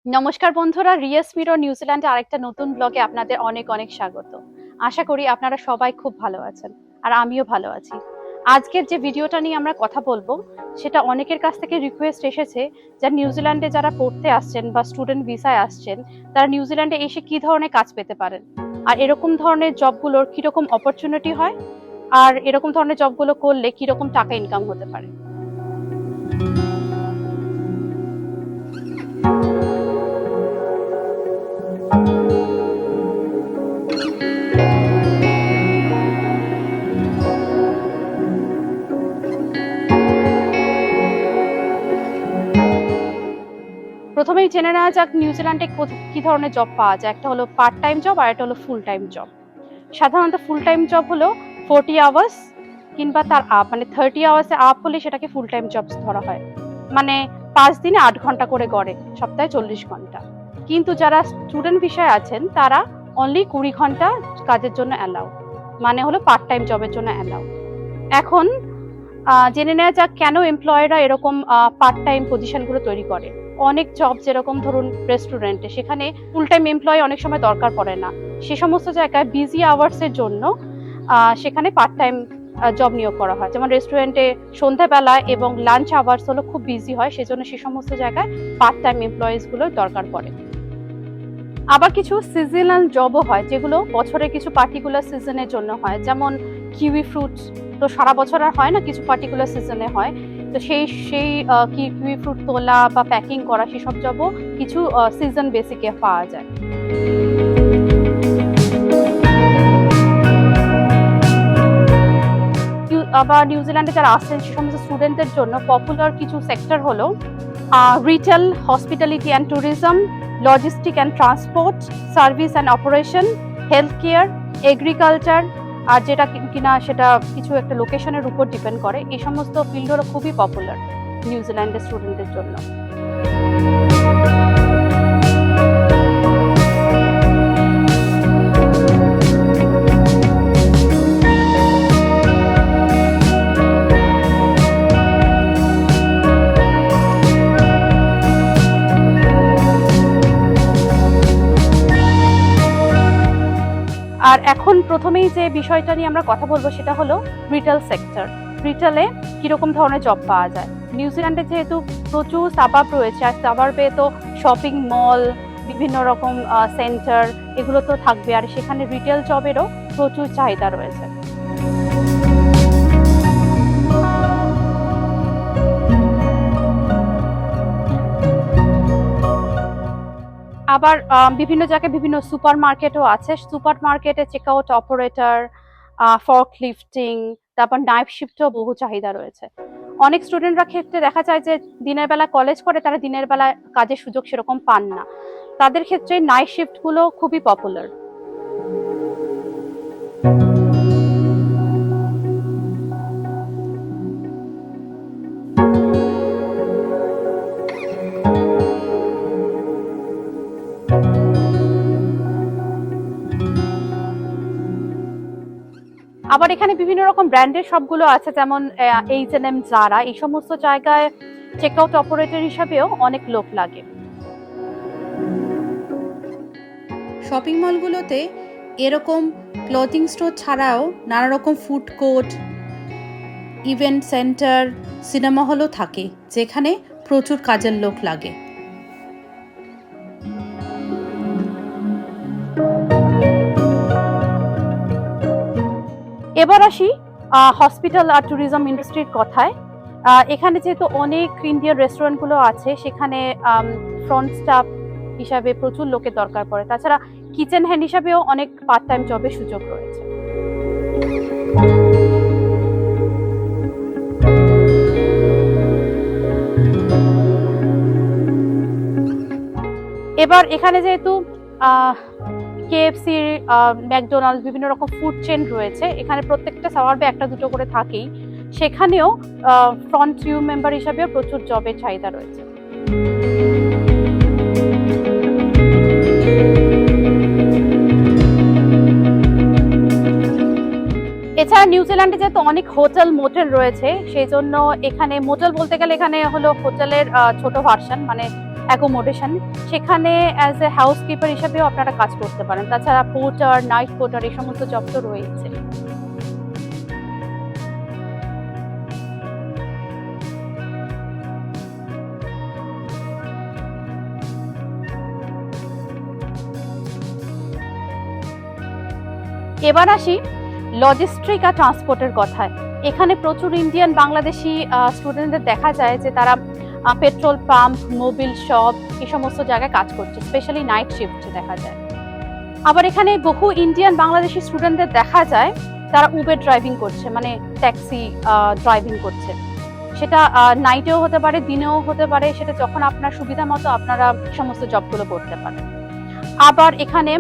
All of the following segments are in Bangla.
নমস্কার বন্ধুরা, রিয়েস মিরর নিউজিল্যান্ডে আরেকটা নতুন ব্লগে আপনাদের অনেক অনেক স্বাগত। আশা করি আপনারা সবাই খুব ভালো আছেন আর আমিও ভালো আছি। আজকের যে ভিডিওটা নিয়ে আমরা কথা বলবো সেটা অনেকের কাছ থেকে রিকোয়েস্ট এসেছে যে নিউজিল্যান্ডে যারা পড়তে আসছেন বা স্টুডেন্ট ভিসায় আসছেন তারা নিউজিল্যান্ডে এসে কি ধরনের কাজ পেতে পারেন, আর এরকম ধরনের জবগুলোর কিরকম অপরচুনিটি হয়, আর এরকম ধরনের জবগুলো করলে কিরকম টাকা ইনকাম হতে পারে। প্রথমেই জেনে নেওয়া যাক নিউজিল্যান্ডে কি ধরনের জব পাওয়া যায়। একটা হলো পার্ট টাইম জব আর একটা হলো ফুল টাইম জব। সাধারণত ফুল টাইম জব হলো 40 আওয়ার্স কিংবা তার আপ, মানে 30 আওয়ার্সে আপ হলে সেটাকে ফুল টাইম জব ধরা হয়। মানে 5 দিনে 8 ঘন্টা করে গড়ে, সপ্তাহে 40 ঘন্টা। কিন্তু যারা স্টুডেন্ট বিষয়ে আছেন তারা অনলি 20 ঘন্টা কাজের জন্য অ্যালাউ, মানে হলো পার্ট টাইম জবের জন্য অ্যালাউ। এখন জেনে নেওয়া যাক কেন এমপ্লয়াররা এরকম পার্ট টাইম পজিশনগুলো তৈরি করে। অনেক জব যেরকম ধরুন রেস্টুরেন্টে, সেখানে ফুল টাইম এমপ্লয় অনেক সময় দরকার পড়ে না, সে সমস্ত জায়গায় বিজি আওয়ার্সের জন্য সেখানে পার্ট টাইম জব নিয়োগ করা হয়। যেমন রেস্টুরেন্টে সন্ধ্যাবেলা এবং লাঞ্চ আওয়ার্স হলো খুব বিজি হয়, সেজন্য সে সমস্ত জায়গায় পার্ট টাইম এমপ্লয়িজ গুলোর দরকার পড়ে। আবার কিছু সিজনাল জবও হয় যেগুলো বছরের কিছু পার্টিকুলার সিজনের জন্য হয়। যেমন কিউই ফ্রুট তো সারা বছর আর হয় না, কিছু পার্টিকুলার সিজনে হয়। তো সেই সেই কিউই ফ্রুট তোলা বা প্যাকিং করা সেসব জবও কিছু সিজন বেসিকে পাওয়া যায়। আবার নিউজিল্যান্ডে যারা আসছেন সে সমস্ত স্টুডেন্টদের জন্য পপুলার কিছু সেক্টর হলো retail, hospitality and tourism, logistic and transport, service and operation, health care, agriculture, আর যেটা কিনা সেটা কিছু একটা লোকেশনের উপর ডিপেন্ড করে। এই সমস্ত ফিল্ডগুলো খুবই পপুলার নিউজিল্যান্ডের স্টুডেন্টদের জন্য। আর এখন প্রথমেই যে বিষয়টা নিয়ে আমরা কথা বলবো সেটা হলো রিটেল সেক্টর। রিটেলে কিরকম ধরনের জব পাওয়া যায়। নিউজিল্যান্ডে যেহেতু প্রচুর সাবাব রয়েছে, আর সাবাবে তো শপিং মল, বিভিন্ন রকম সেন্টার এগুলো তো থাকবে, আর সেখানে রিটেল জবেরও প্রচুর চাহিদা রয়েছে। আবার বিভিন্ন জায়গায় বিভিন্ন সুপার মার্কেটও আছে। সুপার মার্কেটে check out operator, fork lifting, তারপর নাইট শিফটও বহু চাহিদা রয়েছে। অনেক স্টুডেন্টরা ক্ষেত্রে দেখা যায় যে দিনের বেলা কলেজ করে, তারা দিনের বেলা কাজের সুযোগ সেরকম পান না, তাদের ক্ষেত্রে নাইট শিফট গুলো খুবই পপুলার। আবার এখানে বিভিন্ন রকম ব্র্যান্ডের সবগুলো আছে, যেমন H&M, জারা, এই সমস্ত জায়গায় চেক আউট অপারেটর হিসাবেও অনেক লোক লাগে। শপিং মলগুলোতে এরকম ক্লথিং স্টোর ছাড়াও নানা রকম food court, event centre, cinema হলও থাকে, যেখানে প্রচুর কাজের লোক লাগে। এবার আসি হসপিটাল আর ট্যুরিজম ইন্ডাস্ট্রির কথায়। এখানে যেহেতু অনেক ইন্ডিয়ান রেস্টুরেন্টগুলো আছে, সেখানে ফ্রন্ট স্টাফ হিসাবে প্রচুর লোকের দরকার পড়ে। তাছাড়া কিচেন হ্যান্ড হিসাবেও অনেক পার্ট টাইম জবের সুযোগ রয়েছে। এবার এখানে যেহেতু KFC, ম্যাকডোনাল্ড, বিভিন্ন রকম ফুড চেন রয়েছে, এখানে প্রত্যেকটা সাবাবে একটা দুটো করে থাকেই, সেখানেও ফ্রন্ট ক্রিউ মেম্বার হিসাবেও প্রচুর জবের চাহিদা রয়েছে। এছাড়া নিউজিল্যান্ডে যেহেতু অনেক হোটেল মোটেল রয়েছে, সেই জন্য এখানে মোটেল বলতে গেলে এখানে হলো হোটেলের ছোট ভার্সন, মানে অ্যাকোমোডেশন, সেখানে অ্যাজ এ হাউসকিপার হিসাবেও আপনারা কাজ করতে পারেন। তাছাড়া পোর্টার, নাইট পোর্টার এই সমস্ত জব তো রয়েছে। এবার আসি লজিস্টিক আর ট্রান্সপোর্টের কথায়। এখানে প্রচুর ইন্ডিয়ান বাংলাদেশি স্টুডেন্টদের দেখা যায় যে তারা পেট্রোল পাম্প, মোবিল শপ এই সমস্ত জায়গায় কাজ করছে, স্পেশালি নাইট শিফটে দেখা যায়। আবার এখানে বহু ইন্ডিয়ান বাংলাদেশি স্টুডেন্টদের দেখা যায় তারা উবের ড্রাইভিং করছে, মানে ট্যাক্সি ড্রাইভিং করছে। সেটা নাইটেও হতে পারে, দিনেও হতে পারে, সেটা যখন আপনার সুবিধা মতো আপনারা সমস্ত জবগুলো করতে পারেন। আবার এখানে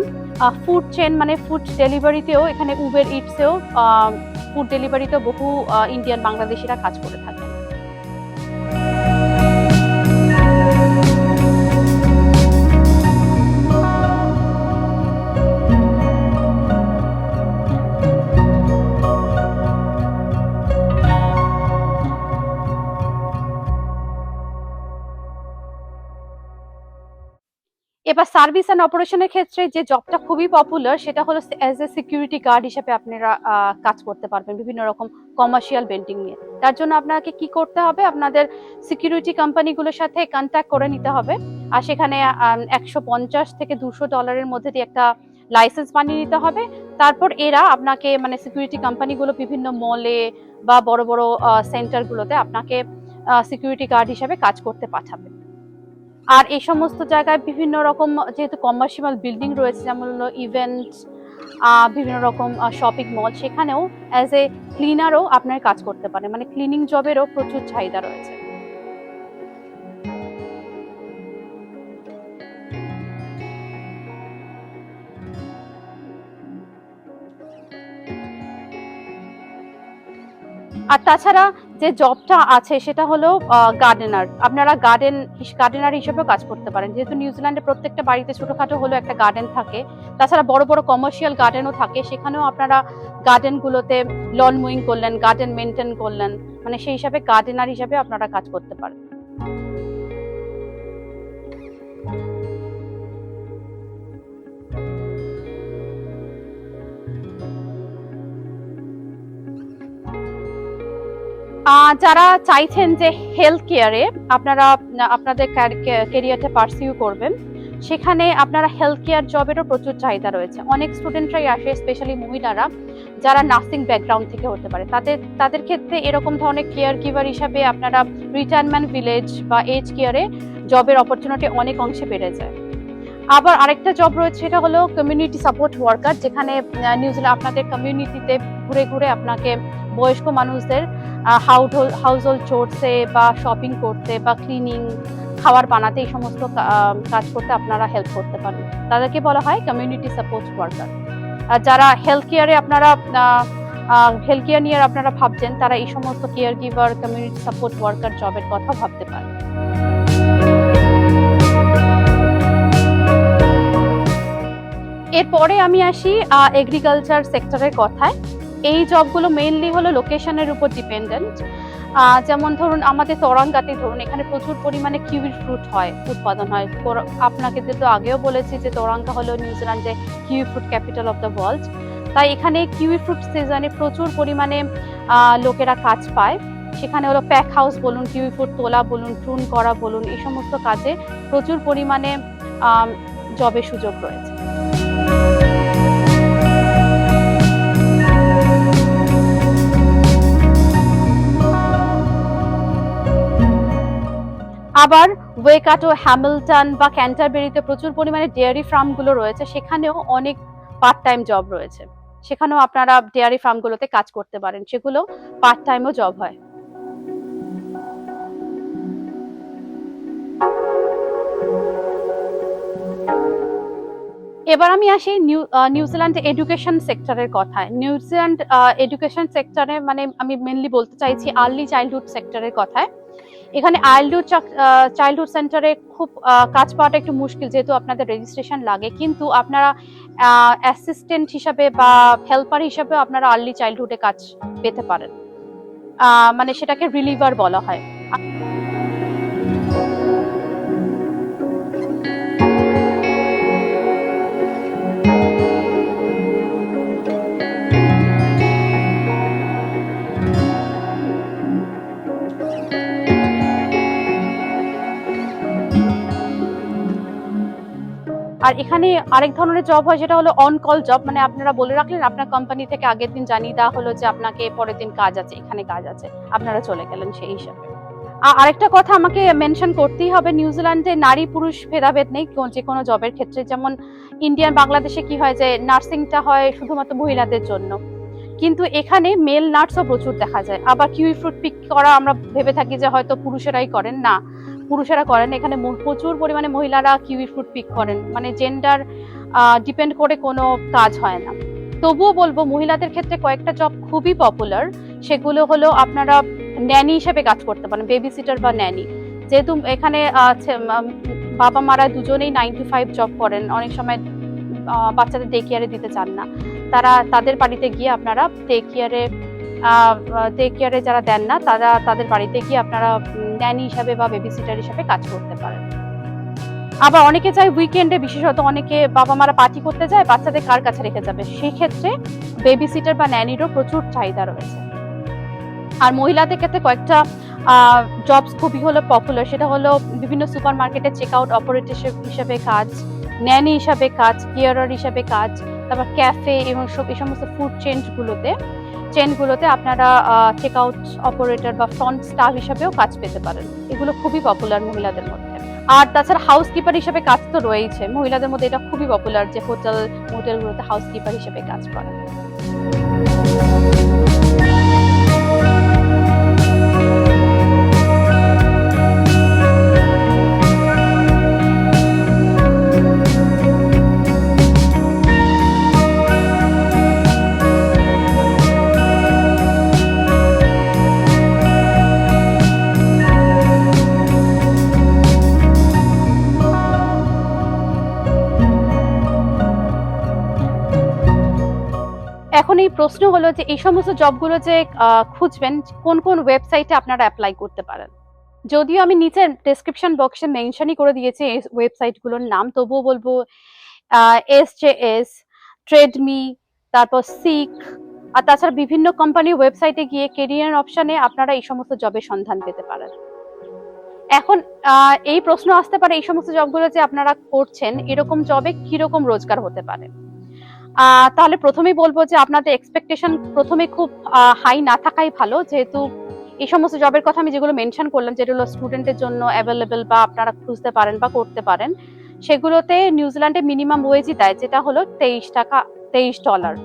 ফুড চেন মানে ফুড ডেলিভারিতেও, এখানে উবের ইটসেও ফুড ডেলিভারিতেও বহু ইন্ডিয়ান বাংলাদেশিরা কাজ করে থাকে। এবার সার্ভিস অ্যান্ড অপারেশনের ক্ষেত্রে যে জবটা খুবই পপুলার সেটা হলো অ্যাজ এ সিকিউরিটি গার্ড হিসেবে আপনারা কাজ করতে পারবেন বিভিন্ন রকম কমার্শিয়াল বিল্ডিং নিয়ে। তার জন্য আপনাকে কি করতে হবে, আপনাদের সিকিউরিটি কোম্পানিগুলোর সাথে কন্ট্যাক্ট করে নিতে হবে, আর সেখানে $150 থেকে $200 মধ্যে দিয়ে একটা লাইসেন্স বানিয়ে নিতে হবে। তারপর এরা আপনাকে মানে সিকিউরিটি কোম্পানিগুলো বিভিন্ন মলে বা বড় বড় সেন্টারগুলোতে আপনাকে সিকিউরিটি গার্ড হিসেবে কাজ করতে পাঠাবে। আর এই সমস্ত জায়গায় বিভিন্ন রকম যেহেতু কমার্শিয়াল বিল্ডিং রয়েছে, যেমন হলো ইভেন্ট, বিভিন্ন রকম শপিং মল, সেখানেও অ্যাজ এ ক্লিনারও আপনার কাজ করতে পারেন, মানে ক্লিনিং জবেরও প্রচুর চাহিদা রয়েছে। আর তাছাড়া যে জবটা আছে সেটা হলো গার্ডেনার। আপনারা গার্ডেনার হিসেবেও কাজ করতে পারেন, যেহেতু নিউজিল্যান্ডে প্রত্যেকটা বাড়িতে ছোটখাটো হলো একটা গার্ডেন থাকে। তাছাড়া বড় বড় কমার্শিয়াল গার্ডেনও থাকে, সেখানেও আপনারা গার্ডেনগুলোতে লন মুইং করলেন, গার্ডেন মেনটেন করলেন, মানে সেই হিসাবে গার্ডেনার হিসাবে আপনারা কাজ করতে পারেন। যারা চাইছেন যে হেলথ কেয়ারে আপনারা আপনাদের ক্যারিয়ারটা পারসিউ করবেন, সেখানে আপনারা হেলথ কেয়ার জবেরও প্রচুর চাহিদা রয়েছে। অনেক স্টুডেন্টরাই আসে, স্পেশালি মহিলারা যারা নার্সিং ব্যাকগ্রাউন্ড থেকে হতে পারে, তাদের ক্ষেত্রে এরকম ধরনের কেয়ার গিভার হিসাবে আপনারা রিটায়ারমেন্ট ভিলেজ বা এজ কেয়ারে জবের অপরচুনিটি অনেক অংশে বেড়ে যায়। আবার আরেকটা জব রয়েছে, সেটা হলো কমিউনিটি সাপোর্ট ওয়ার্কার, যেখানে নিউজিল্যান্ড আপনাদের কমিউনিটিতে ঘুরে ঘুরে আপনাকে বয়স্ক মানুষদের হাউসহোল্ড চোরসে বা শপিং করতে বা ক্লিনিং, খাবার বানাতে এই সমস্ত কাজ করতে আপনারা হেল্প করতে পারেন। তাদেরকে বলা হয় কমিউনিটি সাপোর্ট ওয়ার্কার। আর যারা হেলথ কেয়ারে আপনারা হেলথ কেয়ার নিয়ে আপনারা ভাবছেন, তারা এই সমস্ত care giver, community support worker জবের কথা ভাবতে পারেন। এরপরে আমি আসি এগ্রিকালচার সেক্টরের কথায়। এই জবগুলো মেইনলি হলো লোকেশনের উপর ডিপেন্ডেন্ট। যেমন ধরুন আমাদের তোরাঙ্গাতে ধরুন, এখানে প্রচুর পরিমাণে কিউই ফ্রুট উৎপাদন হয়। আপনাকে তো আগেও বলেছি যে তোরাঙ্গা হলো নিউজিল্যান্ডে kiwi fruit capital of the world. তাই এখানে কিউই ফ্রুট সিজনে প্রচুর পরিমাণে লোকেরা কাজ পায়। সেখানে হলো প্যাক হাউস বলুন, কিউই ফ্রুট তোলা বলুন, প্রুন করা বলুন, এই সমস্ত কাজে প্রচুর পরিমাণে জবের সুযোগ রয়েছে। আবার ওয়েকাটো, হ্যামিল্টন বা ক্যান্টারবেরিতে প্রচুর পরিমাণে ডেয়ারি ফার্মগুলো রয়েছে, সেখানেও অনেক পার্ট টাইম জব রয়েছে। সেখানেও আপনারা ডেয়ারি ফার্মগুলোতে কাজ করতে পারেন, সেগুলো পার্ট টাইমও জব হয়। এবার আমি আসি নিউজিল্যান্ড এডুকেশন সেক্টরের কথায়। নিউজিল্যান্ড এডুকেশন সেক্টরে মানে আমি মেনলি বলতে চাইছি আর্লি চাইল্ডহুড সেক্টরের কথায়। এখানে চাইল্ডহুড সেন্টারে খুব কাজ পাওয়াটা একটু মুশকিল, যেহেতু আপনাদের রেজিস্ট্রেশন লাগে, কিন্তু আপনারা অ্যাসিস্ট্যান্ট হিসাবে বা হেল্পার হিসাবে আপনারা আর্লি চাইল্ডহুডে কাজ পেতে পারেন, মানে সেটাকে রিলিভার বলা হয়। আর এখানে আরেক ধরনের জব হয়, যেটা হলো অন কল জব, মানে আপনারা বলে রাখলেন আপনার কোম্পানি থেকে আগের দিন জানিয়ে দেওয়া হলো যে আপনাকে পরের দিন কাজ আছে, এখানে কাজ আছে, আপনারা চলে গেলেন সেই হিসাবে। আরেকটা কথা আমাকে মেনশন করতেই হবে, নিউজিল্যান্ডে নারী পুরুষ ভেদাভেদ নেই যে কোনো জবের ক্ষেত্রে। যেমন ইন্ডিয়ান বাংলাদেশে কি হয় যে নার্সিংটা হয় শুধুমাত্র মহিলাদের জন্য, কিন্তু এখানে মেল নার্সও প্রচুর দেখা যায়। আবার কিউই ফ্রুট পিক করা আমরা ভেবে থাকি যে হয়তো পুরুষেরাই করেন, না, পুরুষেরা করেন, এখানে প্রচুর পরিমাণে মহিলারা কিউই ফ্রুট পিক করেন, মানে জেন্ডার ডিপেন্ড করে কোনো কাজ হয় না। তবুও বলবো মহিলাদের ক্ষেত্রে কয়েকটা জব খুবই পপুলার, সেগুলো হলো আপনারা ন্যানি হিসেবে কাজ করতে পারেন, বেবি সিটার বা ন্যানি। যেহেতু এখানে বাবা মারা দুজনেই 9 to 5 জব করেন, অনেক সময় বাচ্চাদের ডে কেয়ারে দিতে চান না, তারা তাদের বাড়িতে গিয়ে আপনারা ডে কেয়ারে যারা দেন না তারা তাদের বাড়িতে গিয়ে আপনারা ন্যানি হিসাবে বা বেবি সিটার হিসাবে কাজ করতে পারেন। আবার অনেকে চায় উইকেন্ডে, বিশেষত অনেকে বাবা মারা পার্টি করতে যায়, বাচ্চাদের কার কাছে রেখে যাবে, সেই ক্ষেত্রে বেবি সিটার বা ন্যানিরও প্রচুর চাহিদা রয়েছে। আর মহিলাদের ক্ষেত্রে কয়েকটা জবস খুবই হলো পপুলার, সেটা হলো বিভিন্ন সুপার মার্কেটে চেক আউট অপারেটর হিসেবে কাজ, ন্যানি হিসাবে কাজ, কেয়ারার হিসাবে কাজ, তারপর ক্যাফে এবং এই সমস্ত ফুড চেনগুলোতে আপনারা চেক আউট অপারেটর বা ফ্রন্ট স্টাফ হিসাবেও কাজ পেতে পারেন। এগুলো খুবই পপুলার মহিলাদের মধ্যে। আর তাছাড়া হাউসকিপার হিসেবে কাজ তো রয়েছে, মহিলাদের মধ্যে এটা খুবই পপুলার যে মোটেলগুলোতে হাউসকিপার হিসেবে কাজ করে। এখন এই প্রশ্ন হলো যে এই সমস্ত জবগুলো যে খুঁজবেন, কোন কোন ওয়েবসাইটে আপনারা অ্যাপ্লাই করতে পারেন। যদিও আমি নিচে ডেসক্রিপশন বক্সে মেনশনই করে দিয়েছি এই ওয়েবসাইটগুলোর নাম, তবুও বলবো SJS, ট্রেডমি, তারপর সিক, আর তাছাড়া বিভিন্ন কোম্পানির ওয়েবসাইটে গিয়ে কেরিয়ার অপশনে আপনারা এই সমস্ত জবের সন্ধান পেতে পারেন। এখন এই প্রশ্ন আসতে পারে, এই সমস্ত জবগুলো যে আপনারা করছেন, এরকম জবে কিরকম রোজগার হতে পারে। তাহলে প্রথমেই বলবো যে আপনাদের এক্সপেকটেশন প্রথমে খুব হাই না থাকাই ভালো, যেহেতু এই সমস্ত জবের কথা আমি যেগুলো মেনশন করলাম, যেগুলো স্টুডেন্টের জন্য অ্যাভেলেবেল বা আপনারা খুঁজতে পারেন বা করতে পারেন, সেগুলোতে নিউজিল্যান্ডে মিনিমাম ওয়েজই দেয়, যেটা হলো $23,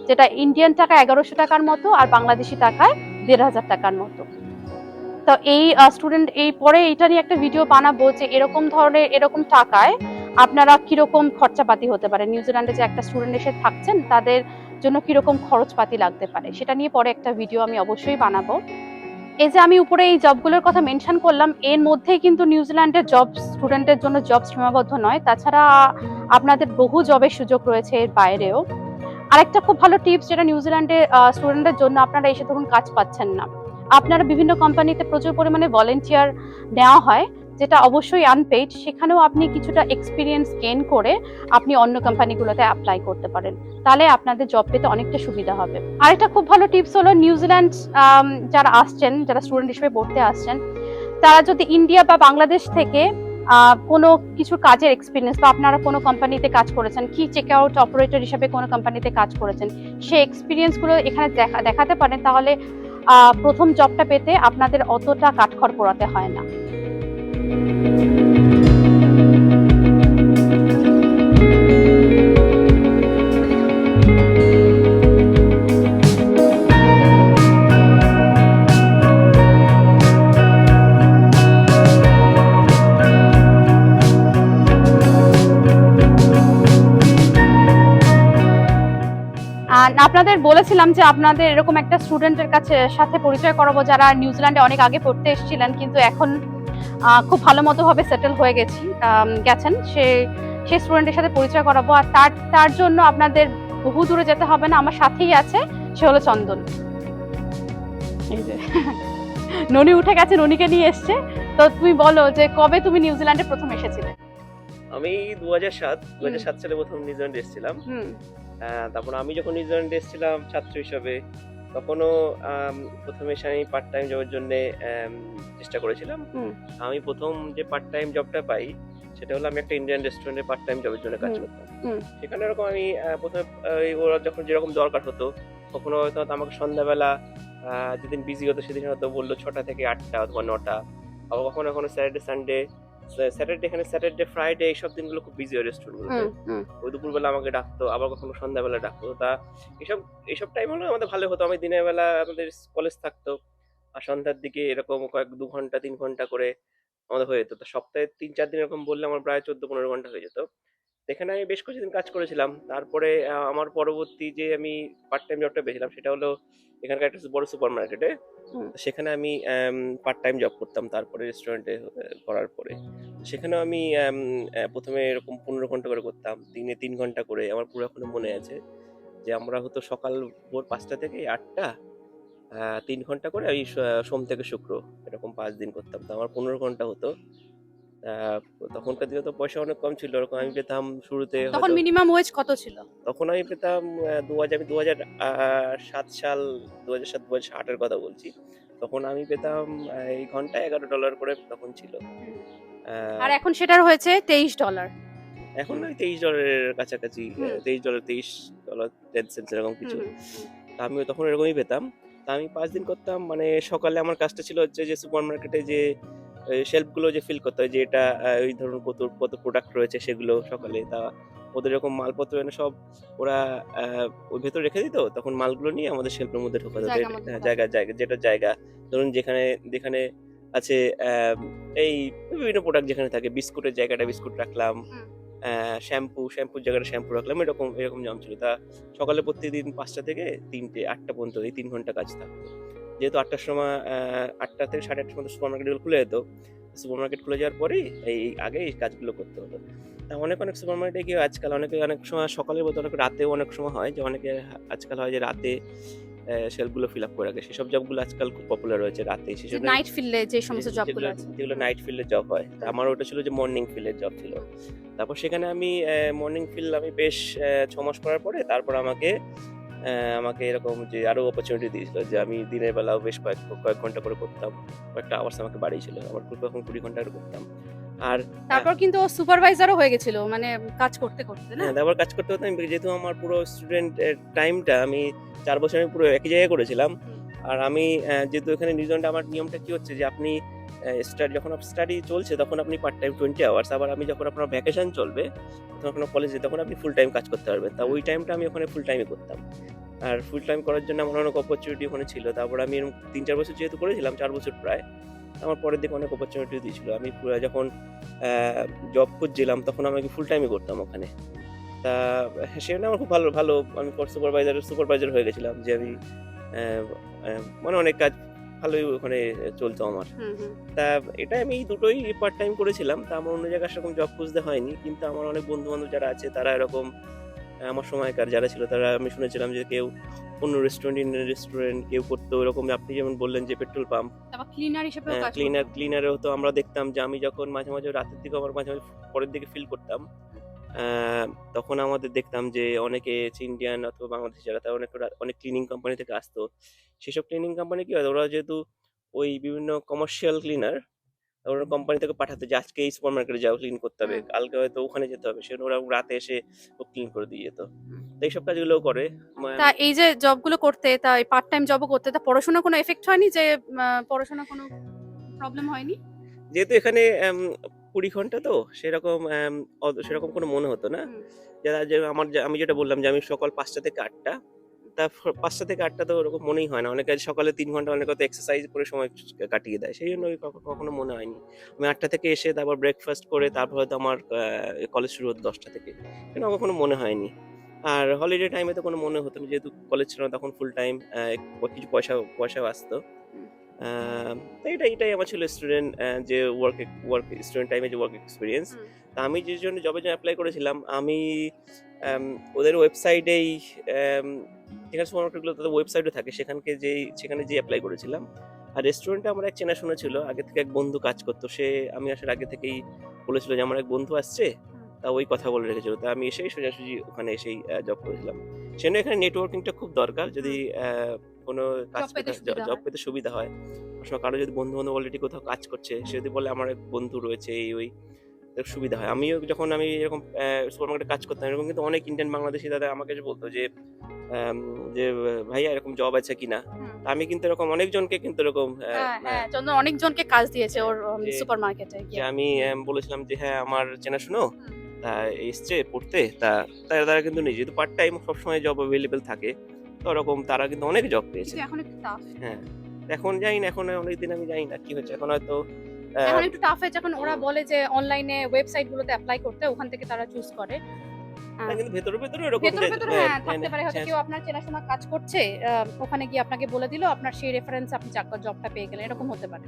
যেটা ইন্ডিয়ান টাকা 1100 টাকার মতো, আর বাংলাদেশি টাকায় 1500 টাকার মতো। তো এই স্টুডেন্ট এই পরে এটা নিয়ে একটা ভিডিও বানাবো যে এরকম টাকায় আপনারা কিরকম খরচাপাতি হতে পারে, নিউজিল্যান্ডে যে একটা স্টুডেন্ট এসে থাকছেন তাদের জন্য কিরকম খরচপাতি লাগতে পারে, সেটা নিয়ে পরে একটা ভিডিও আমি অবশ্যই বানাবো। এই যে আমি উপরে এই জবগুলোর কথা মেনশন করলাম, এর মধ্যেই কিন্তু নিউজিল্যান্ডের জব স্টুডেন্টের জন্য জব সীমাবদ্ধ নয়, তাছাড়া আপনাদের বহু জবের সুযোগ রয়েছে এর বাইরেও। আরেকটা খুব ভালো টিপস, যেটা নিউজিল্যান্ডে স্টুডেন্টদের জন্য, আপনারা এসে ধরুন কাজ পাচ্ছেন না, আপনারা বিভিন্ন কোম্পানিতে প্রচুর পরিমাণে ভলেন্টিয়ার নেওয়া হয়, যেটা অবশ্যই আনপেইড, সেখানেও আপনি কিছুটা এক্সপিরিয়েন্স গেইন করে আপনি অন্য কোম্পানিগুলোতে অ্যাপ্লাই করতে পারেন, তাহলে আপনাদের জব পেতে অনেকটা সুবিধা হবে। আরেকটা খুব ভালো টিপস হলো, নিউজিল্যান্ড যারা আসছেন, যারা স্টুডেন্ট হিসেবে পড়তে আসছেন, তারা যদি ইন্ডিয়া বা বাংলাদেশ থেকে কোনো কিছু কাজের এক্সপিরিয়েন্স, বা আপনারা কোনো কোম্পানিতে কাজ করেছেন, কি চেক আউট অপারেটর হিসেবে কোনো কোম্পানিতে কাজ করেছেন, সেই এক্সপিরিয়েন্সগুলো এখানে দেখাতে পারেন, তাহলে প্রথম জবটা পেতে আপনাদের অতটা কাঠখড় পোড়াতে হয় না। আপনাদের বলেছিলাম যে আপনাদের এরকম একটা স্টুডেন্টের সাথে পরিচয় করাবো, যারা নিউজিল্যান্ডে অনেক আগে পড়তে এসেছিলেন, কিন্তু এখন খুব ভালো মতো ভাবে সেটেল হয়ে গেছেন, সেই স্টুডেন্টের সাথে পরিচয় করাবো। আর তার জন্য আপনাদের বহু দূরে যেতে হবে না, আমার সাথেই আছে, সে হলো চন্দন। এই যে ননি উঠে গেছে, ননিকে নিয়ে এসছে। তো তুমি বলো যে কবে তুমি নিউজিল্যান্ডে প্রথম এসেছিলে? আমি 2007 সালে প্রথম নিউজিল্যান্ডে এসেছিলাম। তারপর আমি যখন নিউজিল্যান্ডে এসেছিলাম ছাত্র হিসেবে, তখনও প্রথমে এসে আমি পার্ট টাইম জবের জন্য চেষ্টা করেছিলাম। আমি প্রথম যে পার্ট টাইম জবটা পাই, সেটা হলো আমি একটা ইন্ডিয়ান রেস্টুরেন্টে পার্ট টাইম জবের জন্য কাজ হুম, করতাম। হুম। সেখানে এরকম আমি প্রথমে ওরা যখন যেরকম দরকার হতো, কখনো হয়তো আমাকে সন্ধ্যাবেলা যেদিন বিজি হতো সেদিন হয়তো বললো 6টা থেকে 8টা অথবা 9টা। আবার কখনো কখনো স্যাটারডে সানডে, এখানে স্যাটারডে ফ্রাইডে এইসব দিনগুলো খুব বিজি হয় রেস্টুরেন্টগুলোতে। হুম, হুম, ওই দুপুরবেলা আমাকে ডাকতো, আবার কখনো সন্ধ্যাবেলা ডাকতো। এসব এসব টাইম হলো আমাদের ভালো হতো। আমি দিনের বেলা আমাদের কলেজ থাকতো। আর সন্ধ্যার দিকে এরকম 2 ঘন্টা 3 ঘন্টা করে আমাদের হয়ে যেত। তো সপ্তাহে ৩-৪ দিন এরকম বললে আমার প্রায় ১৪-১৫ ঘন্টা হয়ে যেত। এখানে আমি বেশ কিছুদিন কাজ করেছিলাম। তারপরে আমার পরবর্তী যে আমি পার্ট টাইম জবটা পেয়েছিলাম সেটা হলো এখানকার একটা বড় সুপার মার্কেটে। হুম। সেখানে আমি পার্ট টাইম জব করতাম তারপরে রেস্টুরেন্টে করার পরে। সেখানেও আমি ১ম এ এরকম ১৫ ঘন্টা করে করতাম। দিনে ৩ ঘন্টা করে। আমার পুরো এখনো মনে আছে যে আমরা হতো সকাল ভোর ৫টা থেকে ৮টা ৩ ঘন্টা করে ওই সোম থেকে শুক্র এরকম ৫ দিন করতাম। তো আমার ১৫ ঘন্টা হতো। আ তখনকার দিনে তো পয়সা অনেক কম ছিল। ওরকম আমি পেতাম শুরুতে তখন হয়তো মিনিমাম ওয়েজ কত ছিল? তখন আমি পেতাম ২০০৭ সাল ২০০৭-২০০৮ এর কথা বলছি। তখন আমি পেতাম এই ঘন্টায় $১১ করে তখন ছিল। হুম। আ আর এখন সেটার হয়েছে $23। এখন ওই $23 এর কাছাকাছি হুম, $23 $23.10 এরকম হুম, কিছু। হুম, হুম, তা আমিও তখন এরকমই পেতাম। তা আমি ৫ দিন করতাম। মানে সকালে আমার কাজটা ছিল হচ্ছে যে সুপার মার্কেটে যে শেলফ গুলো যে ফিল করতে হয় যে এটা ওই ধরুন কত কত প্রোডাক্ট রয়েছে সেগুলো হুম। সকালে। তা ওদের এরকম মালপত্র এনে সব ওরা আ ওর ভেতরে রেখে দিত। তখন মালগুলো নিয়ে আমাদের শেলফের মধ্যে ঢোকাতো। তো জায়গা মতো ঢোকাতো। জায়গা যেটা জায়গা। ধরুন যেখানে আছে এই বিভিন্ন প্রোডাক্ট যেখানে থাকে বিস্কুটের জায়গাটায় বিস্কুট রাখলাম। হুম, শ্যাম্পুর জায়গাটা শ্যাম্পু রাখলাম। এরকম নিয়ম ছিল। তা সকালে প্রত্যেকদিন ৫টা থেকে ৮টা পর্যন্ত এই ৩ ঘন্টা কাজ থাকতো। যেহেতু ৮টার সময় ৮টা থেকে ৮:৩০ পর্যন্ত সুপার মার্কেটগুলো খুলে যেত। সুপার মার্কেট খুলে যাওয়ার পরেই আগে এই কাজগুলো করতে হতো। তা অনেক সুপার মার্কেটে কি হয় আজকাল অনেক সময় সকালের বদলে অনেক রাতেও অনেক সময় হয় যে অনেকে আজকাল হয় যে রাতে শেলফ গুলো ফিল আপ করে রাখে। সেসব জবগুলো আজকাল খুব পপুলার হয়েছে রাতে। যে সেজন্য নাইট ফিল্ডে যে সমস্ত জবগুলো আছে। যেগুলো হুম, নাইট ফিল্ডের জব হয়। তা হুম, আমার ওটা ছিল যে মর্নিং ফিল্ডের জব ছিল। হুম, তারপর সেখানে আমি মর্নিং ফিল্ড আমি বেশ ৬ মাস করার পরে তারপর আমাকে এরকম যে আরো অপরচুনিটি দিয়েছিল যে আমি দিনের বেলাও বেশ কয়েক ঘন্টা করে করতাম। কয়েকটা আওয়ার্স আমাকে বাড়িয়েছিল। আমার তখন ২০ ঘন্টা করে করতাম। আর আ তারপর কিন্তু ও সুপারভাইজারও হয়ে গেছিল। মানে কাজ করতে, করতে না? হ্যাঁ, তারপর কাজ করতে হতো যেহেতু আমার পুরো স্টুডেন্ট টাইমটা আমি ৪ বছর আমি পুরো একই জায়গায় করেছিলাম। হুম, আর আমি যেহেতু এখানে নিউজিল্যান্ডে আমার নিয়মটা কি হচ্ছে যে আপনি যখন আপনার স্টাডি চলছে তখন আপনি পার্ট টাইম 20 আওয়ার্স আবার যখন আপনার ভ্যাকেশন চলবে তখন আপনার কলেজে তখন আপনি ফুল টাইম কাজ করতে পারবেন। তা হুম, ওই টাইমটা আমি ওখানে ফুল টাইমে করতাম। আর ফুল টাইম করার জন্য আমার অনেক অপরচুনিটি ওখানে ছিল। তারপর আমি এরকম ৩-৪ বছর যেহেতু করেছিলাম ৪ বছর প্রায়। আমার পরের দিকে অনেক অপরচুনিটি দিয়েছিল। আমি যখন অ্যা জব খুঁজছিলাম তখন আমাকে ফুল টাইমই করতাম ওখানে। তা সেখানে আমার খুব ভালো আমি সুপারভাইজার হয়ে গেছিলাম যে আমি অ্যা অ্যা মানে অনেক কাজ ভালোই ওখানে চলতো আমার। হুম, হুম। তা এটা আমি এই দুটোই পার্ট টাইম করেছিলাম। তা আমার অন্য জায়গায় সেরকম জব খুঁজতে হয়নি। কিন্তু আমার অনেক বন্ধু-বান্ধব যারা আছে তারা এরকম আমার সময়কার যারা ছিল তারা আমি শুনেছিলাম যে কেউ অন্য রেস্টুরেন্ট, ইন্ডিয়ান রেস্টুরেন্ট কেউ করতো এরকম আপনি যেমন বললেন যে পেট্রোল পাম্প, তারপর ক্লিনার হিসেবেও কাজ করত। ক্লিনারে হতো আমরা দেখতাম যে আমি যখন মাঝে রাতের দিকে আবার মাঝে পরের দিকে ফিল করতাম। আ তখন আমাদের দেখতাম যে অনেকে ইন্ডিয়ান অথবা বাংলাদেশী যারা তারা অনেক ক্লিনিং কোম্পানি থেকে আসতো। সেসব ক্লিনিং কোম্পানি কি হয় ওরা যেহেতু ওই বিভিন্ন কমার্শিয়াল ক্লিনার ওরা কোম্পানি থেকে পাঠাতো যে আজকে এই সুপার মার্কেটে যাও ক্লিন করতে হবে। হুম, কালকে হয়তো ওখানে যেতে হবে। সেজন্য ওরা রাতে এসে ক্লিন করে দিয়ে যেত। হুম। তো এইসব কাজগুলোও করে। মা তা এই যে জবগুলো করতে, তা এই পার্ট টাইম জবও করতে, তা পড়াশোনার কোনো এফেক্ট হয়নি যে পড়াশোনার কোনো প্রবলেম হয়নি? যেহেতু এখানে ২০ ঘন্টা তো সেরকম সেরকম কোনো মনে হতো না। হুম, যারা যে আমি যেটা বললাম যে আমি সকাল ৫টা থেকে ৮টা ৫টা থেকে ৮টা তো ওরকম মনেই হয় না। অনেকে সকালে ৩ ঘন্টা অনেকে হয়তো এক্সারসাইজ করে সময় কাটিয়ে দেয়। সেইজন্য হুম, ওই কখনো মনে হয়নি। আমি ৮টা থেকে এসে তারপর ব্রেকফাস্ট করে তারপর হয়তো আমার কলেজ শুরু হতো ১০টা থেকে। কিন্তু আমার কখনো মনে হয়নি। আর হলিডে টাইমে তো কোনো মনে হতো না যেহেতু কলেজ ছিল না তখন ফুল টাইম কিছু পয়সাও আসতো। হুম, তো এটাই আমার ছিল স্টুডেন্ট যে স্টুডেন্ট টাইমে যে ওয়ার্ক এক্সপেরিয়েন্স। হুম, তা আমি যে জবের জন্য এপ্লাই করেছিলাম আমি অ্যাম ওদের ওয়েবসাইটেই অ্যাম যেখানে সুপারমার্কেটগুলো তাদের ওয়েবসাইটও থাকে সেখানে যেয়ে এপ্লাই করেছিলাম। আর রেস্টুরেন্টে আমার এক চেনাশোনা ছিল। আগে থেকে এক বন্ধু কাজ করতো। আমি আসার আগে থেকেই বলেছিল যে আমার এক বন্ধু আসছে। হুম। তা ওই কথা বলে রেখেছিল। তা আমি এসেই সোজাসুজি ওখানে এসেই জব করেছিলাম। সেজন্য এখানে নেটওয়ার্কিংটা খুব দরকার। যদি হুম, কোনো কাজ জব পেতে সুবিধা জব হয়। পেতে সুবিধা হয়। অনেক সময় কারো যদি বন্ধু-বান্ধব অলরেডি কোথাও কাজ করছে, সে যদি বলে আমার এক বন্ধু রয়েছে এই ওই। সুবিধা হয়। আমিও যখন আমি এরকম সুপার মার্কেটে কাজ করতাম, এরকম কিন্তু অনেক ইন্ডিয়ান বাংলাদেশি দাদা আমাকে এসে বলতো যে যে ভাইয়া এরকম জব আছে কিনা? তা আমি কিন্তু এরকম অনেকজনকে কিন্তু এরকম হ্যাঁ চন্দন অনেকজনকে কাজ দিয়েছে ওর যে- সুপার মার্কেটে যে আমি বলেছিলাম যে হ্যাঁ আমার চেনাশোনা তা এসছে পড়তে, তারা কিন্তু নেই, যেহেতু পার্ট টাইম সবসময় জব অ্যাভেলেবেল থাকে, তো ওরকম তারা কিন্তু অনেক জব পেয়েছে। এখন একটু টাফ হ্যাঁ, এখন জানি না, এখন অনেকদিন আমি জানি না কি হচ্ছে, এখন হয়তো এখন একটু টাফ হয়েছে, এখন ওরা বলে যে অনলাইনে ওয়েবসাইট গুলোতে অ্যাপ্লাই করতে, ওখান থেকে তারা চুজ করে। না, কিন্তু ভেতরে ভেতরে এরকম ভেতরে ভেতরে হ্যাঁ হ্যাঁ, থাকতে পারে, হয়তো হ্যাঁ, কেউ আপনার চেনাশোনা কাজ করছে, ওখানে গিয়ে আপনাকে বলে দিল, আপনার সেই রেফারেন্স আপনি জবটা পেয়ে গেলেন, এরকম হতে পারে।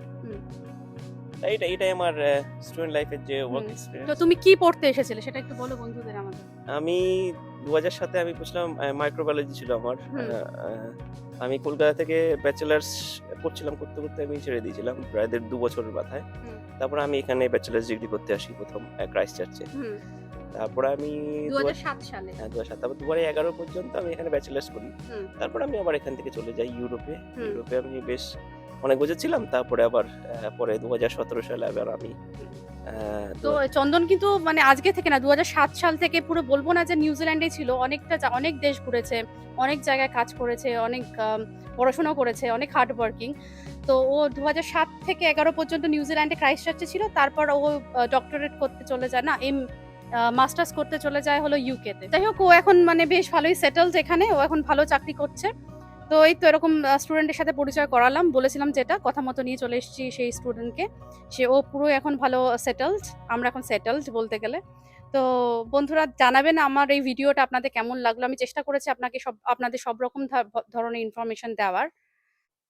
এটাই আমার স্টুডেন্ট লাইফের যে ওয়ার্ক তো এক্সপেরিয়েন্স। তুমি কি পড়তে এসেছিলে সেটা একটু বলো বন্ধুদের আমাদের। আমি 2007-এ আমি বুঝলাম মাইক্রোবায়োলজি ছিল আমার। আমি কলকাতা থেকে ব্যাচেলার্স করছিলাম, করতে করতে আমি ছেড়ে দিয়েছিলাম প্রায় 1.5-2 বছরের মাথায়। তারপর আমি এখানে ব্যাচেলার্স ডিগ্রি করতে আসি প্রথম ক্রাইস্ট চার্চে। তারপরে আমি 2007 সালে। হ্যাঁ 2007, তারপর 2011 পর্যন্ত আমি এখানে ব্যাচেলার্স করি। তারপর আমি আবার এখান থেকে চলে যাই ইউরোপে। ইউরোপে আমি বেশ অনেক বছর ছিলাম, তারপরে আবার পরে 2017 সালে আবার আমি তো চন্দন কিন্তু মানে আজকে থেকে না, 2007 সাল থেকে পুরো বলবো না যে নিউজিল্যান্ডে ছিল, অনেক দেশ ঘুরেছে, অনেক জায়গায় কাজ করেছে, অনেক পড়াশোনা করেছে, অনেক হার্ড ওয়ার্কিং। তো ও 2007 থেকে 11 পর্যন্ত নিউজিল্যান্ডে ক্রাইস্ট চার্চে ছিল, তারপর ও ডক্টরেট করতে চলে যায় না মাস্টার্স করতে চলে যায় হলো ইউকেতে। যাই হোক, ও এখন মানে বেশ ভালোই সেটেলড এখানে, ও এখন ভালো চাকরি করছে। তো এই তো এরকম স্টুডেন্টের সাথে পরিচয় করালাম, বলেছিলাম যেটা কথা মতো নিয়ে চলে এসেছি সেই স্টুডেন্টকে, ও পুরো এখন ভালো সেটেলড, আমরা এখন সেটেলড বলতে গেলে। তো বন্ধুরা জানাবেন আমার এই ভিডিওটা আপনাদের কেমন লাগলো। আমি চেষ্টা করেছি আপনাদের সব রকম ধরনের ইনফরমেশন দেওয়ার।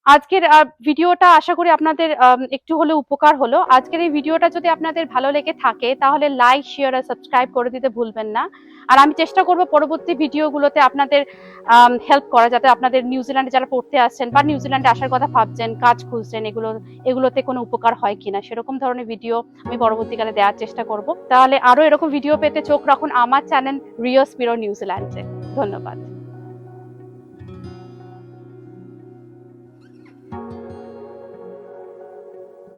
আজকের ভিডিওটা আশা করি আপনাদের একটু হলেও উপকার হলো। আজকের এই ভিডিওটা যদি আপনাদের ভালো লেগে থাকে তাহলে লাইক, শেয়ার আর সাবস্ক্রাইব করে দিতে ভুলবেন না। আর আমি চেষ্টা করব পরবর্তী ভিডিওগুলোতে আপনাদের হেল্প করা, যাতে আপনাদের নিউজিল্যান্ডে যারা পড়তে আসছেন বা নিউজিল্যান্ডে আসার কথা ভাবছেন, কাজ খুঁজছেন, এগুলোতে কোনো উপকার হয় কিনা সেরকম ধরনের ভিডিও আমি পরবর্তীকালে দেওয়ার চেষ্টা করব। তাহলে আরো এরকম ভিডিও পেতে চোখ রাখুন আমার চ্যানেল রিও স্পিরো নিউজিল্যান্ডে। ধন্যবাদ।